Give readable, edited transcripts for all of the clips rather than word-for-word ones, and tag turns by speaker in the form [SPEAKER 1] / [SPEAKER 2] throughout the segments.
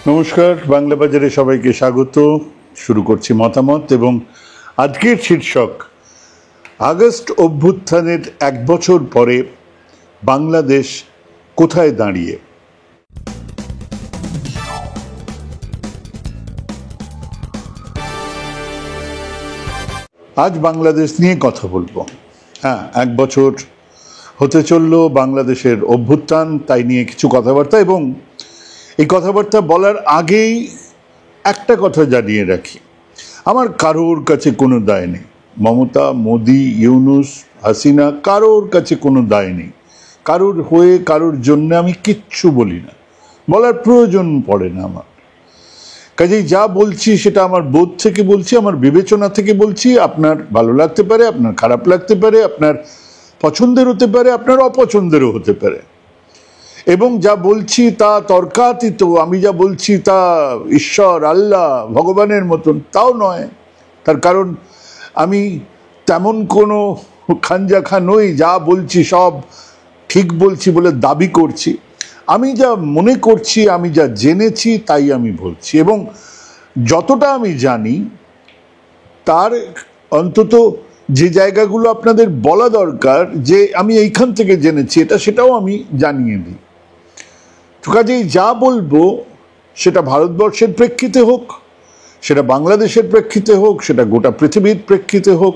[SPEAKER 1] নমস্কার, বাংলা বাজারে সবাইকে স্বাগত। শুরু করছি মতামত এবং আজকের শীর্ষক আগস্ট অভ্যুত্থানের 1 বছর পরে বাংলাদেশ কোথায় দাঁড়িয়ে। আজ বাংলাদেশ নিয়ে কথা বলবো। 1 বছর হতে চলল বাংলাদেশের অভ্যুত্থান, তাই নিয়ে কিছু কথাবার্তা। এবং এই কথাবার্তা বলার আগেই একটা কথা জানিয়ে রাখি, আমার কারোর কাছে কোনো দায় নেই। মমতা, মোদি, ইউনূস, হাসিনা, কারোর কাছে কোনো দায় নেই। কারোর হয়ে কারোর জন্য আমি কিচ্ছু বলি না, বলার প্রয়োজন পড়ে না আমার। কাজেই যা বলছি সেটা আমার বোধ থেকে বলছি, আমার বিবেচনা থেকে বলছি। আপনার ভালো লাগতে পারে, আপনার খারাপ লাগতে পারে, আপনার পছন্দের হতে পারে, আপনার অপছন্দেরও হতে পারে। এবং যা বলছি তা তর্কাতীত, আমি যা বলছি তা ঈশ্বর, আল্লাহ, ভগবানের মতন তাও নয়। তার কারণ আমি তেমন কোনো খানজাখা নই, যা বলছি সব ঠিক বলছি বলে দাবি করছি। আমি যা মনে করছি, আমি যা জেনেছি তাই আমি বলছি। এবং যতটা আমি জানি তার অন্তত যে জায়গাগুলো আপনাদের বলা দরকার যে আমি এইখান থেকে জেনেছি এটা, সেটাও আমি জানিয়ে দিই। কাজেই যা বলবো সেটা ভারতবর্ষের প্রেক্ষিতে হোক, সেটা বাংলাদেশের প্রেক্ষিতে হোক, সেটা গোটা পৃথিবীর প্রেক্ষিতে হোক,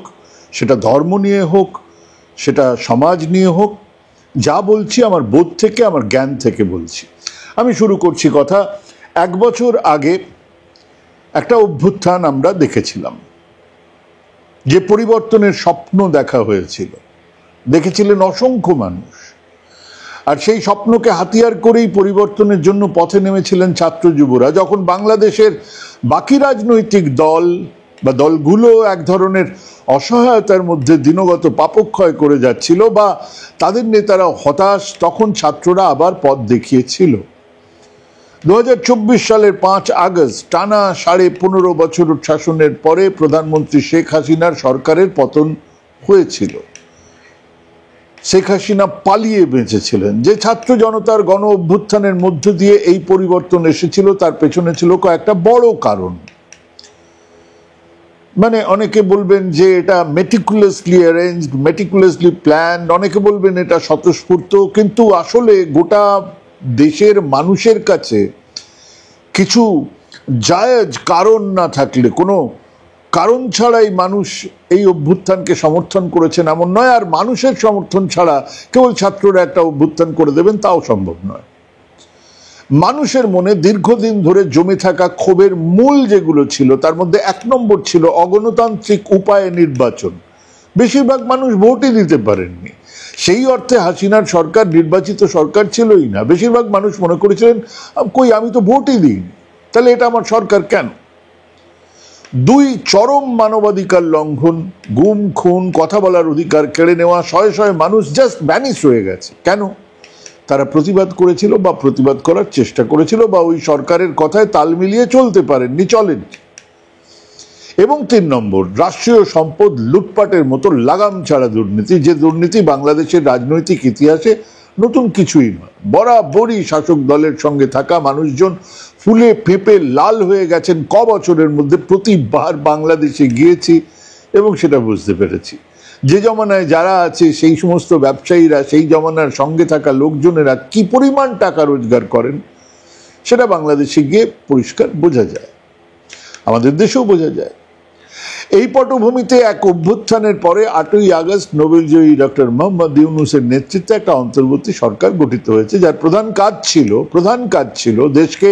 [SPEAKER 1] সেটা ধর্ম নিয়ে হোক, সেটা সমাজ নিয়ে হোক, যা বলছি আমার বোধ থেকে, আমার জ্ঞান থেকে বলছি। আমি শুরু করছি কথা। 1 বছর আগে একটা অভ্যুত্থান আমরা দেখেছিলাম, যে পরিবর্তনের স্বপ্ন দেখা হয়েছিল, দেখেছিলেন অসংখ্য মানুষ। আর সেই স্বপ্নকে হাতিয়ার করেই পরিবর্তনের জন্য পথে নেমেছিলেন ছাত্র যুবরা। যখন বাংলাদেশের বাকি রাজনৈতিক দল বা দলগুলো এক ধরনের অসহায়তার মধ্যে দিনগত পাপক্ষয় করে যাচ্ছিল বা তাদের নেতারা হতাশ, তখন ছাত্ররা আবার পথ দেখিয়েছিল। 2024 সালের 5 আগস্ট টানা 15.5 বছর শাসনের পরে প্রধানমন্ত্রী শেখ হাসিনার সরকারের পতন হয়েছিল। শেখ হাসিনা পালিয়ে বেঁচেছিলেন। যে ছাত্র জনতার গণ অভ্যুত্থানের মধ্য দিয়ে এই পরিবর্তন এসেছিল, তার পেছনে ছিল কয়েকটা বড় কারণ। মানে অনেকে বলবেন যে এটা মেটিকুলাসলি অ্যারেঞ্জড, মেটিকুলাসলি প্ল্যান্ড, অনেকে বলবেন এটা স্বতঃস্ফূর্ত। কিন্তু আসলে গোটা দেশের মানুষের কাছে কিছু জায়েজ কারণ না থাকলে, কোনো কারণ ছাড়াই মানুষ এই অভ্যুত্থানকে সমর্থন করেছেন এমন নয়। আর মানুষের সমর্থন ছাড়া কেবল ছাত্ররা একটা অভ্যুত্থান করে দেবেন তাও সম্ভব নয়। মানুষের মনে দীর্ঘদিন ধরে জমে থাকা ক্ষোভের মূল যেগুলো ছিল, তার মধ্যে 1 নম্বর ছিল অগণতান্ত্রিক উপায়ে নির্বাচন। বেশিরভাগ মানুষ ভোটই দিতে পারেননি। সেই অর্থে হাসিনার সরকার নির্বাচিত সরকার ছিলই না। বেশিরভাগ মানুষ মনে করেছিলেন, কই আমি তো ভোটই দিইনি, তাহলে এটা আমার সরকার কেন। 2, চরম মানবাধিকার লঙ্ঘন, গুম খুন, কথা বলার অধিকার কেড়ে নেওয়া, শয়ে শয়ে মানুষ জাস্ট ভ্যানিশ হয়ে গেছে। কেন? তারা প্রতিবাদ করেছিল বা প্রতিবাদ করার চেষ্টা করেছিল বা ওই সরকারের কথায় তাল মিলিয়ে চলতে পারেননি, চলেন। এবং 3 নম্বর, রাষ্ট্রীয় সম্পদ লুটপাটের মতো লাগাম ছাড়া দুর্নীতি, যে দুর্নীতি বাংলাদেশের রাজনৈতিক ইতিহাসে নতুন কিছুই নয়। বরাবরই শাসক দলের সঙ্গে থাকা মানুষজন ফুলে ফেঁপে লাল হয়ে গেছেন। বছরের মধ্যে প্রতিবার বাংলাদেশে গিয়েছি এবং সেটা বুঝতে পেরেছি। যে জমানায় যারা আছে সেই সমস্ত ব্যবসায়ীরা, সেই জমানার সঙ্গে থাকা লোকজনেরা কি পরিমাণ টাকা রোজগার করেন সেটা বাংলাদেশে গিয়ে পরিষ্কার বোঝা যায়, আমাদের দেশেও বোঝা যায়। এই পটভূমিতে এক অভ্যুত্থানের পরে 8ই আগস্ট নোবেলজয়ী ডক্টর মোহাম্মদ ইউনূসের নেতৃত্বে একটা অন্তর্বর্তী সরকার গঠিত হয়েছে, যার প্রধান কাজ ছিল দেশকে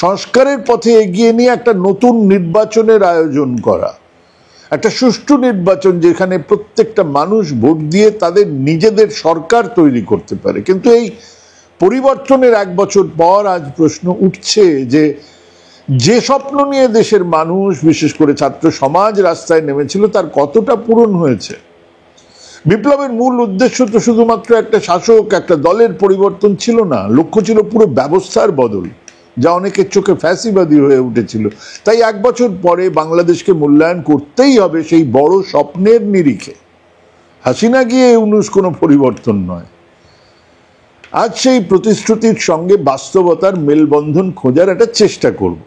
[SPEAKER 1] সংস্কারের পথে এগিয়ে নিয়ে একটা নতুন নির্বাচনের আয়োজন করা। একটা সুষ্ঠু নির্বাচন যেখানে প্রত্যেকটা মানুষ ভোট দিয়ে তাদের নিজেদের সরকার তৈরি করতে পারে। কিন্তু এই পরিবর্তনের 1 বছর পর আজ প্রশ্ন উঠছে যে স্বপ্ন নিয়ে দেশের মানুষ, বিশেষ করে ছাত্র সমাজ রাস্তায় নেমেছিল, তার কতটা পূরণ হয়েছে। বিপ্লবের মূল উদ্দেশ্য তো শুধুমাত্র একটা শাসক, একটা দলের পরিবর্তন ছিল না, লক্ষ্য ছিল পুরো ব্যবস্থার বদল, যা অনেকের চোখে ফ্যাসিবাদী হয়ে উঠেছিল। তাই 1 বছর পরে বাংলাদেশকে মূল্যায়ন করতেই হবে সেই বড় স্বপ্নের নিরিখে। হাসিনা গিয়ে ইউনূস কোনো পরিবর্তন নয়। আজ সেই প্রতিশ্রুতির সঙ্গে বাস্তবতার মেলবন্ধন খোঁজার একটা চেষ্টা করব।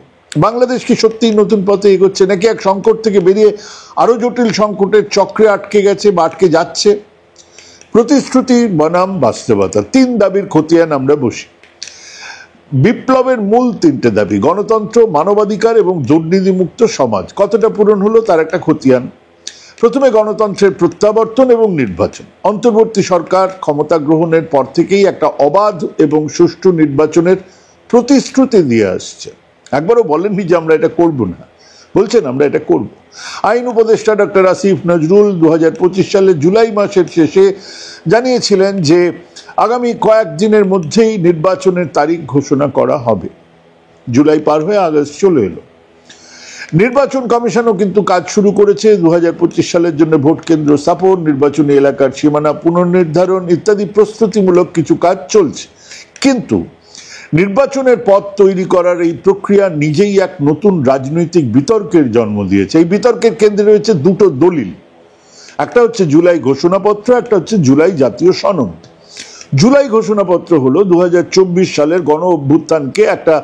[SPEAKER 1] বাংলাদেশ কি সত্যিই নতুন পথে এগোচ্ছে, নাকি এক সংকট থেকে বেরিয়ে আরো জটিল সংকটের চক্রে আটকে গেছে বা আটকে যাচ্ছে? প্রতিশ্রুতি বনাম বাস্তবতা, 3 দাবির খতিয়ান আমরা বসি। বিপ্লবের মূল 3টে দাবি, গণতন্ত্র, মানবাধিকার এবং দুর্নীতিমুক্ত সমাজ, কতটা পূরণ হলো তার একটা খতিয়ান। প্রথমে গণতন্ত্রের প্রত্যাবর্তন এবং নির্বাচন। অন্তর্বর্তী সরকার ক্ষমতা গ্রহণের পর থেকেই একটা অবাধ এবং সুষ্ঠু নির্বাচনের প্রতিশ্রুতি দিয়ে আসছে। একবারও বলেননি যে আমরা এটা করব না, বলছেন আমরা এটা করব। আইন উপদেষ্টা ডক্টর আসিফ নজরুল 2025 সালের জুলাই মাসের শেষে জানিয়েছিলেন যে আগামী কয়েকদিনের মধ্যেই নির্বাচনের তারিখ ঘোষণা করা হবে। জুলাই পার হয়ে আগস্ট চলে এলো। নির্বাচন কমিশনও কিন্তু কাজ শুরু করেছে। 2025 সালের জন্য ভোট কেন্দ্র স্থাপন, নির্বাচনী এলাকার সীমানা পুনর্নির্ধারণ ইত্যাদি প্রস্তুতিমূলক কিছু কাজ চলছে। কিন্তু নির্বাচনের পথ তৈরি করার এই প্রক্রিয়া নিজেই এক নতুন রাজনৈতিক বিতর্কের জন্ম দিয়েছে। এই বিতর্কের কেন্দ্রে রয়েছে 2টো দলিল, একটা হচ্ছে জুলাই ঘোষণাপত্র, একটা হচ্ছে জুলাই জাতীয় সনদ। জুলাই ঘোষণাপত্র হলো 2024 সালের গণ অভ্যুত্থানকে একটা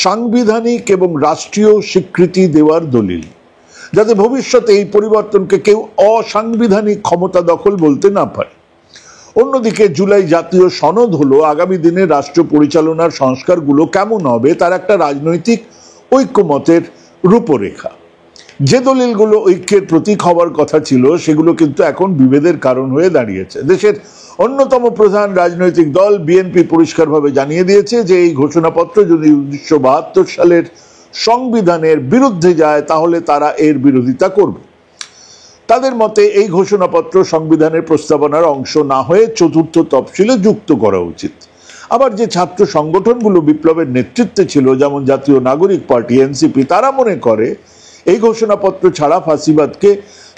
[SPEAKER 1] সাংবিধানিক এবং রাষ্ট্রীয় স্বীকৃতি দেওয়ার দলিল, যাতে ভবিষ্যতে এই পরিবর্তনকে কেউ অসাংবিধানিক ক্ষমতা দখল বলতে না পারে। অন্যদিকে জুলাই জাতীয় সনদ হলো আগামী দিনে রাষ্ট্র পরিচালনার সংস্কারগুলো কেমন হবে তার একটা রাজনৈতিক ঐক্যমতের রূপরেখা। যে দলিলগুলো ঐক্যের প্রতীক হওয়ার কথা ছিল সেগুলো কিন্তু এখন বিভেদের কারণ হয়ে দাঁড়িয়েছে। দেশের অন্যতম প্রধান রাজনৈতিক দল বিএনপি পরিষ্কারভাবে জানিয়ে দিয়েছে যে এই ঘোষণাপত্র যদি 1972 সালের সংবিধানের বিরুদ্ধে যায় তাহলে তারা এর বিরোধিতা করবে। তাদের মতে এই ঘোষণাপত্র সংবিধানের প্রস্তাবনার অংশ না হয়ে 4র্থ তফসিলে যুক্ত করা উচিত। আবার যে ছাত্র সংগঠনগুলো বিপ্লবের নেতৃত্বে ছিল, যেমন জাতীয় নাগরিক পার্টি এনসিপি, তারা মনে করে এই ঘোষণাপত্র ছাড়া ফাঁসিবাদকে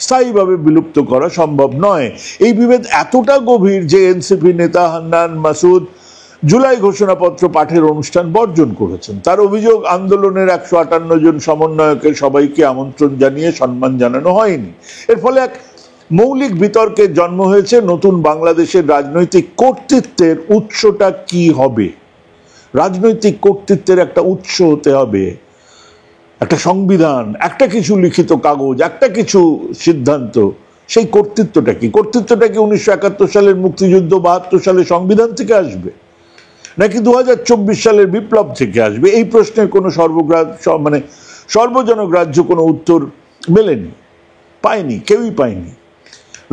[SPEAKER 1] স্থায়ীভাবে বিলুপ্ত করা সম্ভব নয়। এই বিভেদ এতটা গভীর যে এনসিপি নেতা হান্নান মাসুদ জুলাই ঘোষণাপত্র পাঠের অনুষ্ঠান বর্জন করেছেন। তার অভিযোগ, আন্দোলনের 158 জন সমন্বয়কের সবাইকে আমন্ত্রণ জানিয়ে সম্মান জানানো হয়নি। এর ফলে এক মৌলিক বিতর্কের জন্ম হয়েছে, নতুন বাংলাদেশের রাজনৈতিক কর্তৃত্বের উৎসটা কি হবে। রাজনৈতিক কর্তৃত্বের একটা উৎস হতে হবে একটা সংবিধান, একটা কিছু লিখিত কাগজ, একটা কিছু সিদ্ধান্ত। সেই কর্তৃত্বটা কি? কর্তৃত্বটা কি 1971 সালের মুক্তিযুদ্ধ, 72 সালের সংবিধান থেকে আসবে, নাকি 2024 সালের বিপ্লব থেকে আসবে? এই প্রশ্নের কোনো সর্বজনগ্রাহ্য কোনো উত্তর মেলেনি, পায়নি, কেউই পায়নি।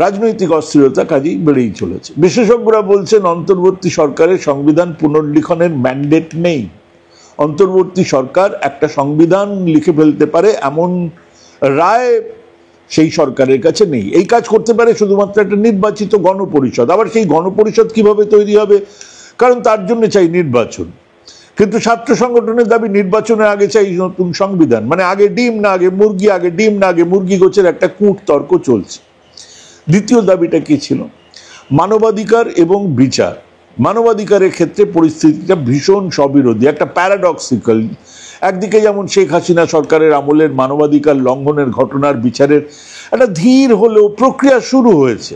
[SPEAKER 1] রাজনৈতিক অস্থিরতা কাজেই বেড়েই চলেছে। বিশেষজ্ঞরা বলছেন অন্তর্বর্তী সরকারের সংবিধান পুনর্লিখনের ম্যান্ডেট নেই। অন্তর্বর্তী সরকার একটা সংবিধান লিখে ফেলতে পারে এমন রায় সেই সরকারের কাছে নেই। এই কাজ করতে পারে শুধুমাত্র একটা নির্বাচিত গণপরিষদ। আবার সেই গণপরিষদ কিভাবে তৈরি হবে? কারণ তার জন্য চাই নির্বাচন। কিন্তু ছাত্র সংগঠনের দাবি নির্বাচনের আগে চাই নতুন সংবিধান। মানে আগে ডিম না আগে মুরগি, আগে ডিম না আগে মুরগি গোছের একটা কূট তর্ক চলছে। দ্বিতীয় দাবিটা কি ছিল? মানবাধিকার এবং বিচার। মানবাধিকারের ক্ষেত্রে পরিস্থিতিটা ভীষণ স্ববিরোধী, একটা প্যারাডক্সিক্যাল। একদিকে যেমন শেখ হাসিনা সরকারের আমলের মানবাধিকার লঙ্ঘনের ঘটনার বিচারের একটা ধীর হলেও প্রক্রিয়া শুরু হয়েছে,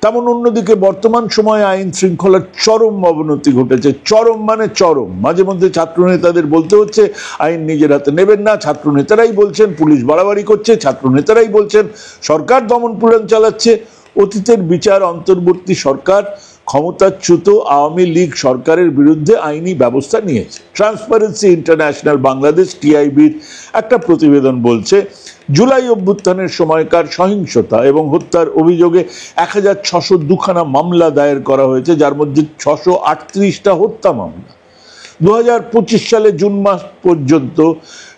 [SPEAKER 1] তেমন অন্যদিকে বর্তমান সময়ে আইন শৃঙ্খলার চরম অবনতি ঘটেছে। চরম মানে চরম। মাঝে মধ্যে ছাত্র নেতাদের বলতে হচ্ছে আইন নিজের হাতে নেবেন না। ছাত্র নেতারাই বলছেন পুলিশ বাড়াবাড়ি করছে, ছাত্র নেতারাই বলছেন সরকার দমন পীড়ন চালাচ্ছে। অতীতের বিচার অন্তর্বর্তী সরকার ক্ষমতাচ্যুত আওয়ামী লীগ সরকারের বিরুদ্ধে আইনি ব্যবস্থা নিয়েছে। ট্রান্সপারেন্সি ইন্টারন্যাশনাল বাংলাদেশ টিআইবির একটা প্রতিবেদন বলছে জুলাই অভ্যুত্থানের সময়কার সহিংসতা এবং হত্যার অভিযোগে 1602খানা মামলা দায়ের করা হয়েছে, যার মধ্যে 638টা হত্যা মামলা। 2025 সালে জুন মাস পর্যন্ত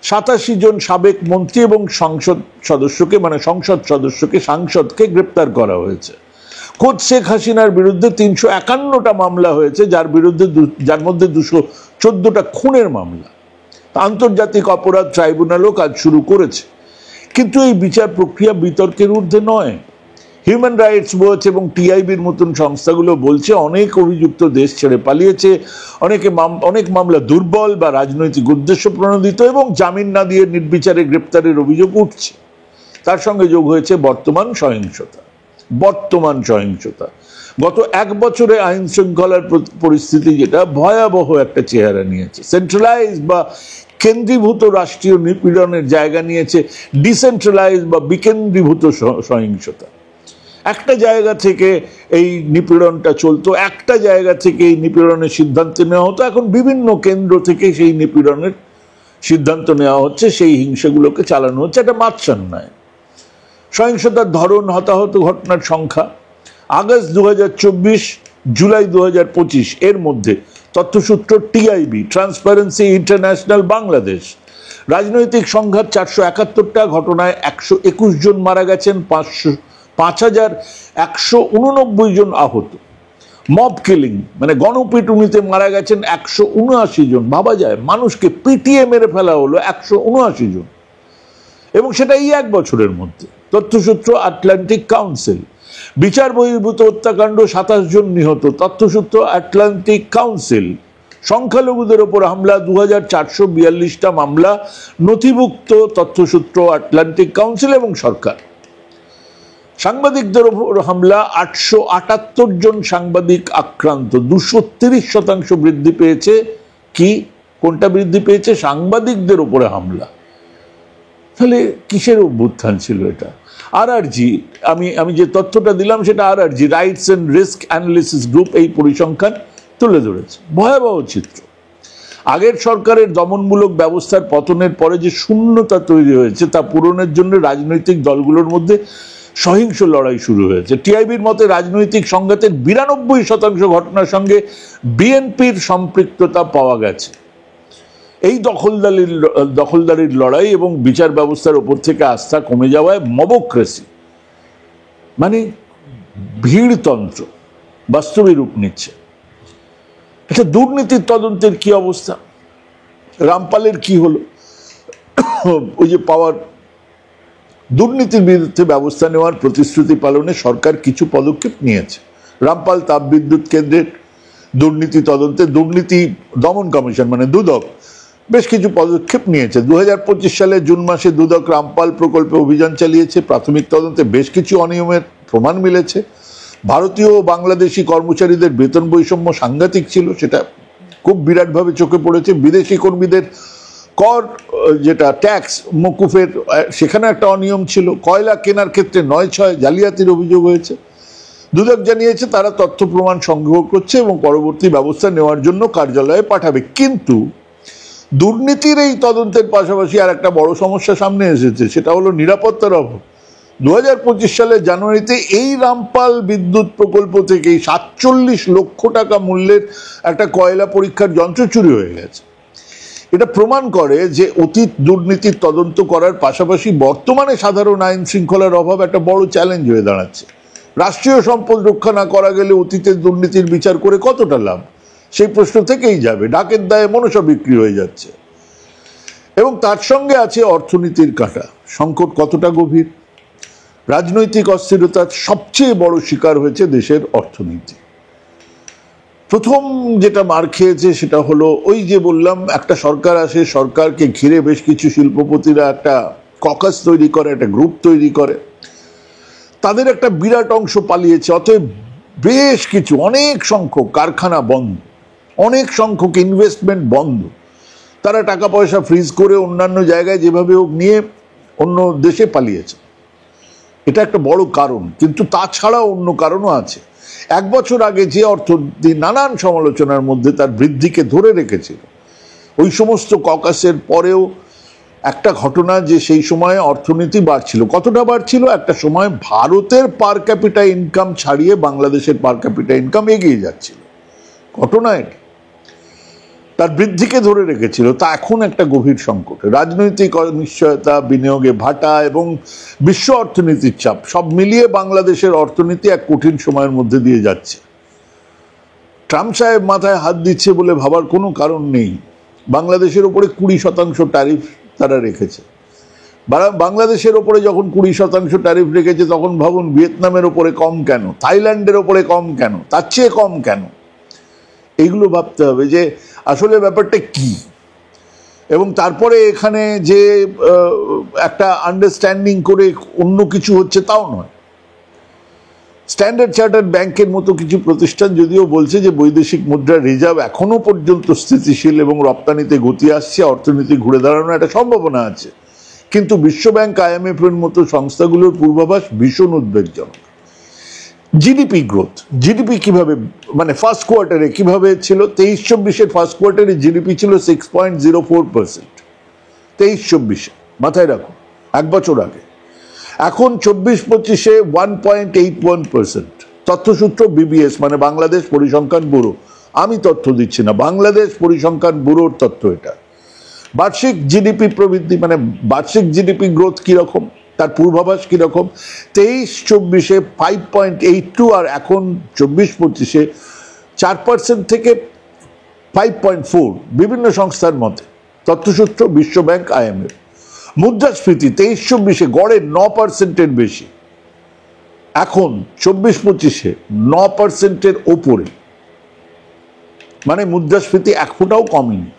[SPEAKER 1] 87 জন সাবেক মন্ত্রী এবং সংসদ সদস্যকে সাংসদকে গ্রেপ্তার করা হয়েছে। খোদ শেখ হাসিনার বিরুদ্ধে 351টা মামলা হয়েছে, যার মধ্যে 214টা খুনের মামলা। আন্তর্জাতিক অপরাধ ট্রাইব্যুনালও কাজ শুরু করেছে। কিন্তু এই বিচার প্রক্রিয়া বিতর্কের ঊর্ধ্বে নয়। হিউম্যান রাইটস ওয়াচ এবং টিআইবির মতন সংস্থাগুলো বলছে অনেক অভিযুক্ত দেশ ছেড়ে পালিয়েছে, অনেক মামলা দুর্বল বা রাজনৈতিক উদ্দেশ্য প্রণোদিত এবং জামিন না দিয়ে নির্বিচারে গ্রেপ্তারের অভিযোগ উঠছে। তার সঙ্গে যোগ হয়েছে বর্তমান সহিংসতা। বর্তমান সহিংসতা, গত এক বছরে আইন শৃঙ্খলার পরিস্থিতি যেটা ভয়াবহ একটা চেহারা নিয়েছে। সেন্ট্রালাইজ বা কেন্দ্রীভূত রাষ্ট্রীয় নিপীড়নের জায়গা নিয়েছে ডিসেন্ট্রালাইজ বা বিকেন্দ্রীভূত সহিংসতা। একটা জায়গা থেকে এই নিপীড়নটা চলতো, একটা জায়গা থেকে এই নিপীড়নের সিদ্ধান্ত নেওয়া হতো, এখন বিভিন্ন কেন্দ্র থেকে সেই নিপীড়নের সিদ্ধান্ত নেওয়া হচ্ছে, সেই হিংসাগুলোকে চালানো হচ্ছে। এটা মাৎসান্যায়। সহিংসতার ধরন, হতাহত ঘটনার সংখ্যা, আগস্ট 2024, জুলাই 2025 এর মধ্যে তথ্যসূত্র টিআইবি, ট্রান্সপারেন্সি ইন্টারন্যাশনাল বাংলাদেশ, রাজনৈতিক সংঘাত 471টা, ঘটনায় 121 জন মারা গেছেন, 5189 জন আহত। মব কিলিং মানে গণপিটুনিতে মারা গেছেন 179 জন। ভাবা যায়, মানুষকে পিটিয়ে মেরে ফেলা হলো 179 জন, এবং সেটা এই এক বছরের মধ্যে। তথ্যসূত্র আটলান্টিক কাউন্সিল, বিচার বহির্ভূত হত্যাকাণ্ড 27 জন নিহত, তথ্যসূত্র আটলান্টিক কাউন্সিল। সংখ্যালঘুদের ওপর হামলা 2442টা মামলা নথিভুক্ত, তথ্যসূত্র আটলান্টিক কাউন্সিল এবং সরকার। সাংবাদিকদের ওপর হামলা 878 জন সাংবাদিক আক্রান্ত, 230% বৃদ্ধি পেয়েছে। কি, কোনটা বৃদ্ধি পেয়েছে? সাংবাদিকদের উপরে হামলা। তাহলে কিসের অভ্যুত্থান ছিল এটা? আরআরজি, আমি যে তথ্যটা দিলাম সেটা RRG, rights and risk analysis group, এই পরিসংখ্যান তুলে ধরেছে। ভয়াবহ চিত্র। আগের সরকারের দমনমূলক ব্যবস্থার পতনের পরে যে শূন্যতা তৈরি হয়েছে তা পূরণের জন্য রাজনৈতিক দলগুলোর মধ্যে সহিংস লড়াই শুরু হয়েছে। টিআইবির মতে রাজনৈতিক সংঘাতের 92% ঘটনার সঙ্গে বিএনপির সম্পৃক্ততা পাওয়া গেছে। এই দখলদারির লড়াই এবং বিচার ব্যবস্থার উপর থেকে আস্থা কমে যাওয়ায় মবক্রেসি মানে ভিড়তন্ত্র বাস্তবে রূপ নিচ্ছে। আচ্ছা, দুর্নীতির তদন্তের কি অবস্থা? রামপালের কি হলো? ওই যে পাওয়ার, দুর্নীতির বিরুদ্ধে ব্যবস্থা নেওয়ার প্রতিশ্রুতি পালনে সরকার কিছু পদক্ষেপ নিয়েছে। রামপাল তাপবিদ্যুৎ কেন্দ্রের দুর্নীতি তদন্তে দুর্নীতি দমন কমিশন মানে দুদক বেশ কিছু পদক্ষেপ নিয়েছে। 2025 সালে জুন মাসে দুদক রামপাল প্রকল্পে অভিযান চালিয়েছে। প্রাথমিক তদন্তে বেশ কিছু অনিয়মের প্রমাণ মিলেছে। ভারতীয় ও বাংলাদেশি কর্মচারীদের বেতন বৈষম্য সাংঘাতিক ছিল, সেটা খুব বিরাটভাবে চোখে পড়েছে। বিদেশি কর্মীদের কর যেটা ট্যাক্স মকুফের, সেখানে একটা অনিয়ম ছিল। কয়লা কেনার ক্ষেত্রে 9/6 জালিয়াতির অভিযোগ হয়েছে। দুদক জানিয়েছে তারা তথ্য প্রমাণ সংগ্রহ করছে এবং পরবর্তী ব্যবস্থা নেওয়ার জন্য কার্যালয়ে পাঠাবে। কিন্তু দুর্নীতির এই তদন্তের পাশাপাশি আর একটা বড় সমস্যা সামনে এসেছে, সেটা হলো নিরাপত্তার অভাব। 2025 সালের জানুয়ারিতে এই রামপাল বিদ্যুৎ প্রকল্প থেকেই 47 লক্ষ টাকা মূল্যের একটা কয়লা পরীক্ষার যন্ত্র চুরি হয়ে গেছে। এটা প্রমাণ করে যে অতীত দুর্নীতির তদন্ত করার পাশাপাশি বর্তমানে সাধারণ আইন শৃঙ্খলার অভাব একটা বড় চ্যালেঞ্জ হয়ে দাঁড়াচ্ছে। রাষ্ট্রীয় সম্পদ রক্ষা না করা গেলে অতীতের দুর্নীতির বিচার করে কতটা লাভ, সেই প্রশ্ন থেকেই যাবে। ডাকের দায়ে মনসা বিক্রি হয়ে যাচ্ছে। এবং তার সঙ্গে আছে অর্থনীতির কাঁটা। সংকট কতটা গভীর? রাজনৈতিক অস্থিরতার সবচেয়ে বড় শিকার হয়েছে দেশের অর্থনীতি। প্রথম যেটা মার খেয়েছে সেটা হলো ওই যে বললাম, একটা সরকার আসে, সরকারকে ঘিরে বেশ কিছু শিল্পপতিরা একটা ককাস তৈরি করে, একটা গ্রুপ তৈরি করে, তাদের একটা বিরাট অংশ পালিয়েছে। অতএব বেশ কিছু, অনেক সংখ্যক কারখানা বন্ধ, অনেক সংখ্যক ইনভেস্টমেন্ট বন্ধ। তারা টাকা পয়সা ফ্রিজ করে অন্যান্য জায়গায় যেভাবে হোক নিয়ে অন্য দেশে পালিয়েছে। এটা একটা বড় কারণ, কিন্তু তাছাড়াও অন্য কারণও আছে। এক বছর আগে যে অর্থনীতি নানান সমালোচনার মধ্যে তার বৃদ্ধিকে ধরে রেখেছিল, ওই সমস্ত ককাসের পরেও একটা ঘটনা যে সেই সময়ে অর্থনীতি বাড়ছিল। কতটা বাড়ছিল? একটা সময় ভারতের পার ক্যাপিটা ইনকাম ছাড়িয়ে বাংলাদেশের পার ক্যাপিটা ইনকাম এগিয়ে যাচ্ছিল। ঘটনা এটা তার বৃদ্ধিকে ধরে রেখেছিল। তা এখন একটা গভীর সংকট। রাজনৈতিক অনিশ্চয়তা, বিনিয়োগে ভাটা এবং বিশ্ব অর্থনীতির চাপ সব মিলিয়ে বাংলাদেশের অর্থনীতি এক কঠিন সময়ের মধ্যে দিয়ে যাচ্ছে। ট্রাম্প সাহেব মাথায় হাত দিচ্ছে বলে ভাবার কোনো কারণ নেই। বাংলাদেশের ওপরে 20% ট্যারিফ তারা রেখেছে। বাংলাদেশের ওপরে যখন 20% ট্যারিফ রেখেছে, তখন ভাবুন ভিয়েতনামের ওপরে কম কেন, থাইল্যান্ডের ওপরে কম কেন, তার চেয়ে কম কেন? এইগুলো ভাবতে হবে যে আসলে ব্যাপারটা কি। এবং তারপরে এখানে যে একটা আন্ডারস্ট্যান্ডিং করে অন্য কিছু হচ্ছে তাও নয়। স্ট্যান্ডার্ড চার্টার্ড ব্যাংকের মতো কিছু প্রতিষ্ঠান যদিও বলছে যে বৈদেশিক মুদ্রার রিজার্ভ এখনো পর্যন্ত স্থিতিশীল এবং রপ্তানিতে গতি আসছে, অর্থনীতি ঘুরে দাঁড়ানোর একটা সম্ভাবনা আছে, কিন্তু বিশ্বব্যাংক, IMF এর মতো সংস্থাগুলোর পূর্বাভাস ভীষণ উদ্বেগজনক। জিডিপি গ্রোথ, জিডিপি কিভাবে, মানে ফার্স্ট কোয়ার্টারে কিভাবে ছিল? 23-24 ফার্স্ট কোয়ার্টারে জিডিপি ছিল 6.04%, 23-24 মাথায় রাখুন, এক বছর আগে। এখন 24-25 1.81%। তথ্যসূত্র BBS, মানে বাংলাদেশ পরিসংখ্যান ব্যুরো, আমি তথ্য দিচ্ছি না, বাংলাদেশ পরিসংখ্যান ব্যুরোর তথ্য এটা। বার্ষিক জিডিপি প্রবৃদ্ধি, মানে বার্ষিক জিডিপি গ্রোথ কিরকম, তার পূর্বাভাস কিরকম? 23-24 5.82, আর এখন 24-25 4% থেকে 5.4 বিভিন্ন সংস্থার মতে। তথ্যসূত্র বিশ্বব্যাংক, IMF। মুদ্রাস্ফীতি 23-24 গড়ে 9%-এর বেশি, এখন 24-25 9%-এর ওপরে, মানে মুদ্রাস্ফীতি এক ফুটাও কমেনি।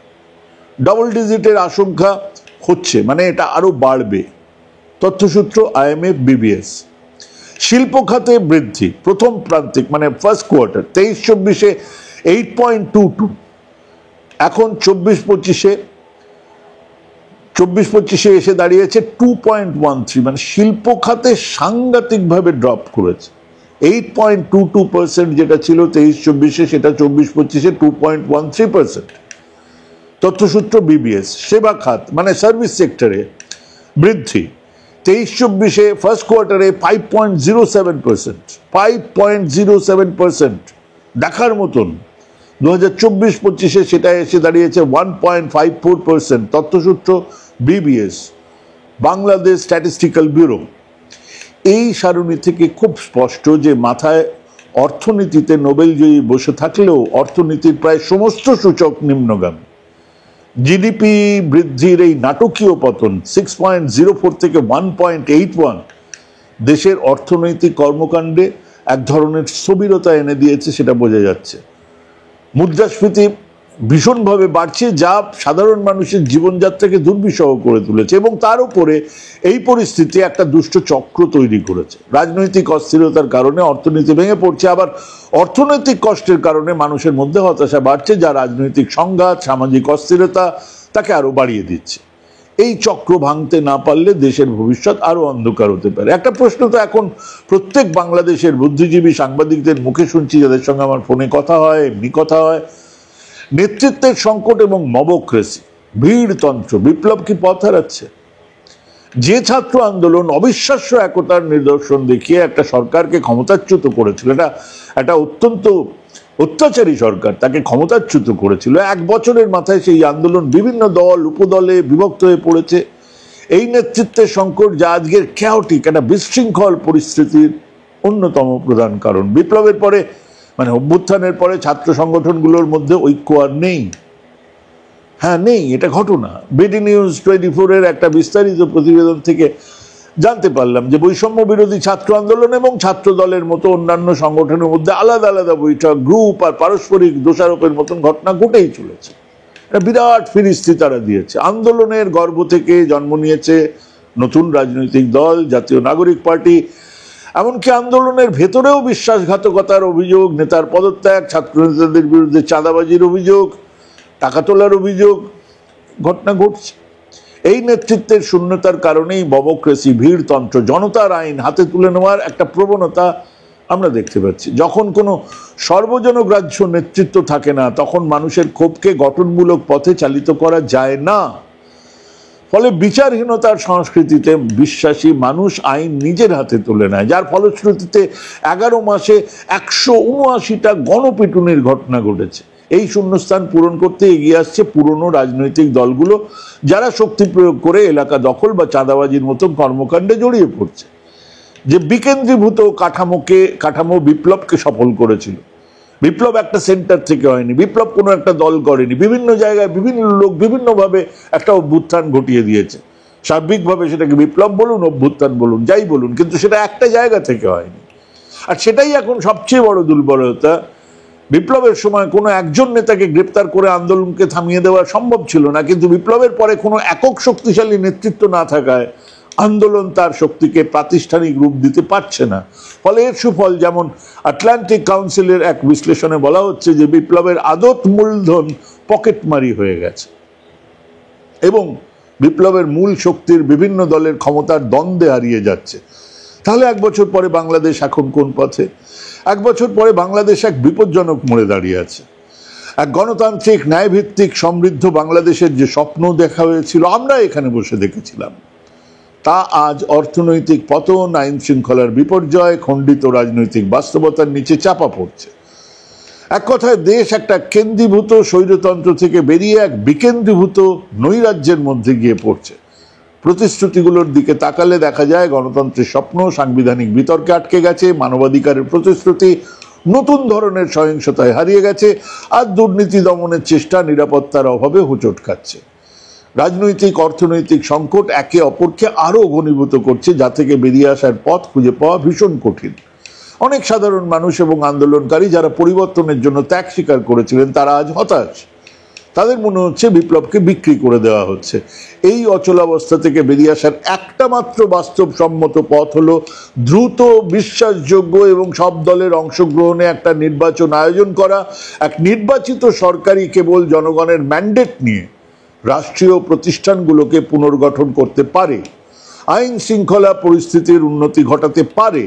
[SPEAKER 1] ডাবল ডিজিটের আশঙ্কা হচ্ছে, মানে এটা আরো বাড়বে। তথ্যসূত্র IMF, BBS। শিল্প খাতে বৃদ্ধি প্রথম প্রান্তিক, মানে ফার্স্ট কোয়ার্টার 23-24 8.22, এখন 24-25 এসে দাঁড়িয়েছে 2.13, মানে শিল্প খাতে সাংঘাতিকভাবে ড্রপ করেছে। 8.22% যেটা ছিল 23-24, সেটা 24-25 2.13%। তথ্যসূত্র BBS। সেবা খাত, মানে সার্ভিস সেক্টরে বৃদ্ধি 23-24 ফার্স্ট কোয়ার্টারে 5.07%, 5.07%, দেখার মতন। 2024-25 সেটা এসে দাঁড়িয়েছে 1.54%। তথ্যসূত্র BBS, বাংলাদেশ স্ট্যাটিস্টিক্যাল ব্যুরো। এই সারণী থেকে খুব স্পষ্ট যে মাথায় অর্থনীতিতে নোবেলজয়ী বসে থাকলেও অর্থনীতির প্রায় সমস্ত সূচক নিম্নগামী। জিডিপি বৃদ্ধির এই নাটকীয় পতন 6.04 থেকে 1.81 দেশের অর্থনৈতিক কর্মকাণ্ডে এক ধরনের স্থবিরতা এনে দিয়েছে, সেটা বোঝা যাচ্ছে। মুদ্রাস্ফীতি ভীষণভাবে বাড়ছে, যা সাধারণ মানুষের জীবনযাত্রাকে দুর্বিষহ করে তুলেছে, এবং তার উপরে এই পরিস্থিতি একটা দুষ্ট চক্র তৈরি করেছে। রাজনৈতিক অস্থিরতার কারণে অর্থনীতি ভেঙে পড়ছে, আবার অর্থনৈতিক কষ্টের কারণে মানুষের মধ্যে হতাশা বাড়ছে, যা রাজনৈতিক সংঘাত, সামাজিক অস্থিরতা তাকে আরো বাড়িয়ে দিচ্ছে। এই চক্র ভাঙতে না পারলে দেশের ভবিষ্যৎ আরো অন্ধকার হতে পারে। একটা প্রশ্ন তো এখন প্রত্যেক বাংলাদেশের বুদ্ধিজীবী সাংবাদিকদের মুখে শুনছি, যাদের সঙ্গে আমার ফোনে কথা হয়, এমনি কথা হয়, নেতৃত্বের সংকট এবং মবক্রেসি, ভিড়তন্ত্র, বিপ্লব কি পথ হারাচ্ছে? যে ছাত্র আন্দোলন অবিশ্বাস্য একতার নিদর্শন দেখিয়ে একটা সরকারকে ক্ষমতাচ্যুত করেছিল, এটা অত্যন্ত অত্যাচারী সরকার তাকে ক্ষমতাচ্যুত করেছিল, এক বছরের মাথায় সেই আন্দোলন বিভিন্ন দল উপদলে বিভক্ত হয়ে পড়েছে। এই নেতৃত্বের সংকট, যা আজকের ক্যাওটিক একটা বিশৃঙ্খল পরিস্থিতির অন্যতম প্রধান কারণ। বিপ্লবের পরে, মানে অভ্যুত্থানের পরে ছাত্র সংগঠনগুলোর মধ্যে ঐক্য আর নেই। হ্যাঁ, নেই, এটা ঘটনা। বিডি নিউজ 24-এর একটা বিস্তারিত প্রতিবেদন থেকে জানতে পারলাম যে বৈষম্য বিরোধী ছাত্র আন্দোলন এবং ছাত্র দলের মতো অন্যান্য সংগঠনের মধ্যে আলাদা আলাদা বৈঠক, গ্রুপ আর পারস্পরিক দোষারোপের মতন ঘটনা ঘটেই চলেছে। একটা বিরাট ফিরিস্তি তারা দিয়েছে। আন্দোলনের গর্ভ থেকে জন্ম নিয়েছে নতুন রাজনৈতিক দল, জাতীয় নাগরিক পার্টি। এমনকি আন্দোলনের ভেতরেও বিশ্বাসঘাতকতার অভিযোগ, নেতার পদত্যাগ, ছাত্র নেতাদের বিরুদ্ধে চাঁদাবাজির অভিযোগ, টাকা তোলার অভিযোগ ঘটনা ঘটছে। এই নেতৃত্বের শূন্যতার কারণেই মবক্রেসি, ভিড়তন্ত্র, জনতার আইন হাতে তুলে নেওয়ার একটা প্রবণতা আমরা দেখতে পাচ্ছি। যখন কোনো সর্বজনগ্রাহ্য নেতৃত্ব থাকে না, তখন মানুষের ক্ষোভকে গঠনমূলক পথে চালিত করা যায় না। ফলে বিচারহীনতার সংস্কৃতিতে বিশ্বাসী মানুষ আইন নিজের হাতে তুলে নেয়, যার ফলশ্রুতিতে 11 মাসে 179টা গণপিটুনির ঘটনা ঘটেছে। এই শূন্যস্থান পূরণ করতে এগিয়ে আসছে পুরনো রাজনৈতিক দলগুলো, যারা শক্তি প্রয়োগ করে এলাকা দখল বা চাঁদাবাজির মতো কর্মকাণ্ডে জড়িয়ে পড়ছে। যে বিকেন্দ্রীভূত কাঠামো বিপ্লবকে সফল করেছিল। বিপ্লব একটা সেন্টার থেকে হয়নি, বিপ্লব কোনো একটা দল করেনি, বিভিন্ন জায়গায় বিভিন্ন লোক বিভিন্নভাবে একটা অভ্যুত্থান ঘটিয়ে দিয়েছে। সার্বিকভাবে সেটাকে বিপ্লব বলুন, অভ্যুত্থান বলুন, যাই বলুন, কিন্তু সেটা একটা জায়গা থেকে হয়নি। আর সেটাই এখন সবচেয়ে বড় দুর্বলতা। বিপ্লবের সময় কোনো একজন নেতাকে গ্রেপ্তার করে আন্দোলনকে থামিয়ে দেওয়া সম্ভব ছিল না, কিন্তু বিপ্লবের পরে কোনো একক শক্তিশালী নেতৃত্ব না থাকায় আন্দোলন তার শক্তিকে প্রাতিষ্ঠানিক রূপ দিতে পারছে না। ফলে এর সুফল যেমন আটলান্টিক কাউন্সিলের এক বিশ্লেষণে বলা হচ্ছে যে বিপ্লবের আদত মূলধন পকেটমারি হয়ে গেছে এবং বিপ্লবের মূল শক্তির বিভিন্ন দলের ক্ষমতার দ্বন্দ্বে হারিয়ে যাচ্ছে। তাহলে 1 বছর পরে বাংলাদেশ এখন কোন পথে? 1 বছর পরে বাংলাদেশ এক বিপজ্জনক মোড়ে দাঁড়িয়ে আছে। এক গণতান্ত্রিক ন্যায়ভিত্তিক সমৃদ্ধ বাংলাদেশের যে স্বপ্ন দেখা হয়েছিল, আমরা এখানে বসে দেখেছিলাম, তা আজ অর্থনৈতিক পতন, আইন শৃঙ্খলার বিপর্যয়, খণ্ডিত রাজনৈতিক বাস্তবতার নিচে চাপা পড়ছে। এক কথায় দেশ একটা কেন্দ্রীভূত স্বৈরতন্ত্র থেকে বেরিয়ে এক বিকেন্দ্রীভূত নৈরাজ্যের মধ্যে গিয়ে পড়ছে। প্রতিশ্রুতিগুলোর দিকে তাকালে দেখা যায় গণতন্ত্রের স্বপ্ন সাংবিধানিক বিতর্কে আটকে গেছে, মানবাধিকারের প্রতিশ্রুতি নতুন ধরনের সহিংসতায় হারিয়ে গেছে, আর দুর্নীতি দমনের চেষ্টা নিরাপত্তার অভাবে হোঁচট খাচ্ছে। রাজনৈতিক অর্থনৈতিক সংকট একে অপরকে আরো ঘনীভূত করছে, যা থেকে বেরিয়ে আসার পথ খুঁজে পাওয়া ভীষণ কঠিন। অনেক সাধারণ মানুষ এবং আন্দোলনকারী যারা পরিবর্তনের জন্য ত্যাগ স্বীকার করেছিলেন, তারা আজ হতাশ। তাদের মনে হচ্ছে বিপ্লবকে বিক্রি করে দেওয়া হচ্ছে। এই অচলাবস্থা থেকে বেরিয়ে আসার একটা মাত্র বাস্তবসম্মত পথ হলো দ্রুত, বিশ্বাসযোগ্য এবং সব দলের অংশগ্রহণে একটা নির্বাচন আয়োজন করা। এক নির্বাচিত সরকারই কেবল জনগণের ম্যান্ডেট নিয়ে রাষ্ট্রীয় প্রতিষ্ঠানগুলোকে পুনর্গঠন করতে পারে, আইন শৃঙ্খলা পরিস্থিতির উন্নতি ঘটাতে পারে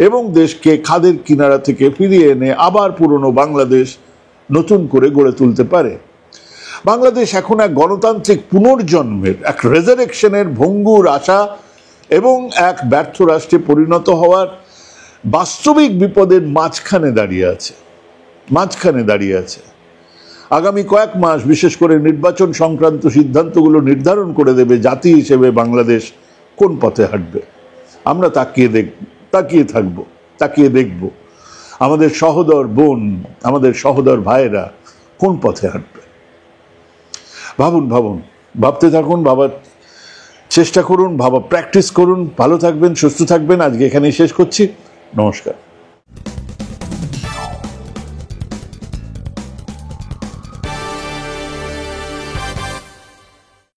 [SPEAKER 1] এবং দেশকে খাদের কিনারা থেকে ফিরিয়ে এনে আবার পুরনো বাংলাদেশ নতুন করে গড়ে তুলতে পারে। বাংলাদেশ এখন এক গণতান্ত্রিক পুনর্জন্মের, এক রেজারেকশনের ভঙ্গুর আশা এবং এক ব্যর্থ রাষ্ট্রে পরিণত হওয়ার বাস্তবিক বিপদের মাঝখানে দাঁড়িয়ে আছে। আগামী কয়েক মাস বিশেষ করে নির্বাচন সংক্রান্ত সিদ্ধান্তগুলো নির্ধারণ করে দেবে জাতি হিসেবে বাংলাদেশ কোন পথে হাঁটবে। আমরা তাকিয়ে দেখব আমাদের সহোদর বোন, আমাদের সহোদর ভাইয়েরা কোন পথে হাঁটবে। ভাবতে থাকুন, ভাবার চেষ্টা করুন, প্র্যাকটিস করুন। ভালো থাকবেন, সুস্থ থাকবেন। আজকে এখানেই শেষ করছি। নমস্কার।